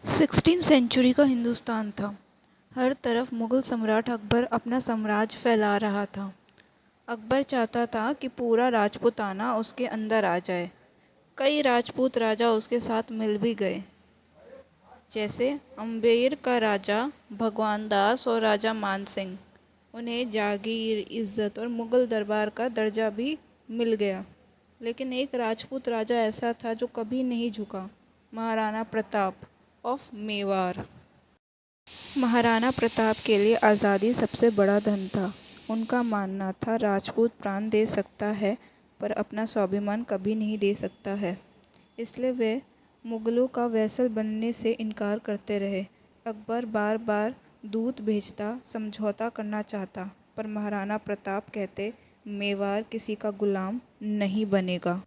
16वीं century का हिंदुस्तान था। हर तरफ मुग़ल सम्राट अकबर अपना साम्राज्य फैला रहा था। अकबर चाहता था कि पूरा राजपूताना उसके अंदर आ जाए। कई राजपूत राजा उसके साथ मिल भी गए, जैसे अम्बेर का राजा भगवान दास और राजा मान सिंह। उन्हें जागीर, इज़्ज़त और मुग़ल दरबार का दर्जा भी मिल गया। लेकिन एक राजपूत राजा ऐसा था जो कभी नहीं झुका, महाराणा प्रताप ऑफ मेवाड़। महाराणा प्रताप के लिए आज़ादी सबसे बड़ा धन था। उनका मानना था राजपूत प्राण दे सकता है पर अपना स्वाभिमान कभी नहीं दे सकता है। इसलिए वे मुग़लों का वैसल बनने से इनकार करते रहे। अकबर बार बार दूत भेजता, समझौता करना चाहता, पर महाराणा प्रताप कहते, मेवाड़ किसी का गुलाम नहीं बनेगा।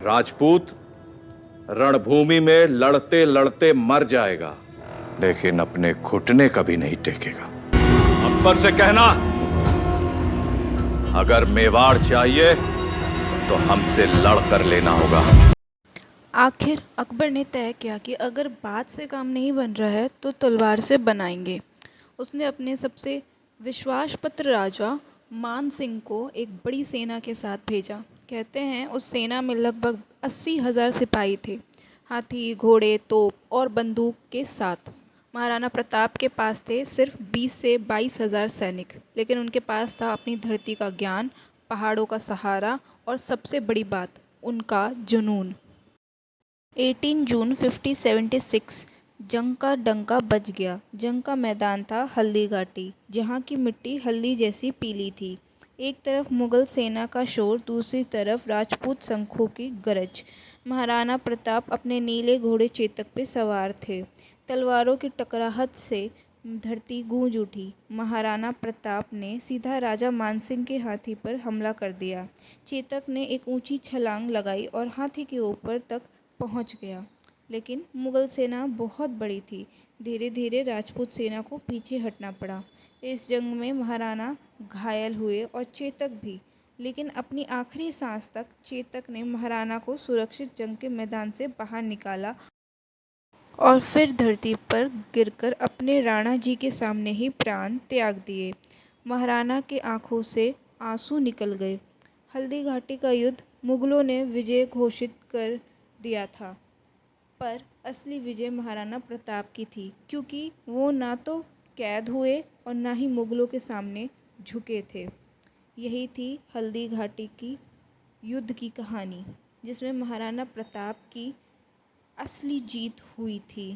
राजपूत रणभूमि में लड़ते लड़ते मर जाएगा, लेकिन अपने घुटने कभी नहीं टेकेगा। अकबर से कहना, अगर मेवाड़ चाहिए तो हमसे लड़कर लेना होगा। आखिर अकबर ने तय किया कि अगर बात से काम नहीं बन रहा है तो तलवार से बनाएंगे। उसने अपने सबसे विश्वासपात्र राजा मान सिंह को एक बड़ी सेना के साथ भेजा। कहते हैं उस सेना में लगभग 80,000 सिपाही थे, हाथी, घोड़े, तोप और बंदूक के साथ। महाराणा प्रताप के पास थे सिर्फ 20 से 22,000 सैनिक, लेकिन उनके पास था अपनी धरती का ज्ञान, पहाड़ों का सहारा और सबसे बड़ी बात, उनका जुनून। 18 जून 1576 जंग का डंका बज गया। जंग का मैदान था हल्दी घाटी, जहाँ की मिट्टी हल्दी जैसी पीली थी। एक तरफ मुग़ल सेना का शोर, दूसरी तरफ राजपूत शंखों की गरज। महाराणा प्रताप अपने नीले घोड़े चेतक पे सवार थे। तलवारों की टकराहट से धरती गूंज उठी। महाराणा प्रताप ने सीधा राजा मानसिंह के हाथी पर हमला कर दिया। चेतक ने एक ऊंची छलांग लगाई और हाथी के ऊपर तक पहुंच गया, लेकिन मुग़ल सेना बहुत बड़ी थी। धीरे धीरे राजपूत सेना को पीछे हटना पड़ा। इस जंग में महाराणा घायल हुए और चेतक भी, लेकिन अपनी आखिरी सांस तक चेतक ने महाराणा को सुरक्षित जंग के मैदान से बाहर निकाला और फिर धरती पर गिरकर अपने राणा जी के सामने ही प्राण त्याग दिए। महाराणा की आंखों से आंसू निकल गए। हल्दी घाटी का युद्ध मुग़लों ने विजय घोषित कर दिया था, पर असली विजय महाराणा प्रताप की थी, क्योंकि वो ना तो कैद हुए और ना ही मुग़लों के सामने झुके थे। यही थी हल्दी घाटी की युद्ध की कहानी, जिसमें महाराणा प्रताप की असली जीत हुई थी।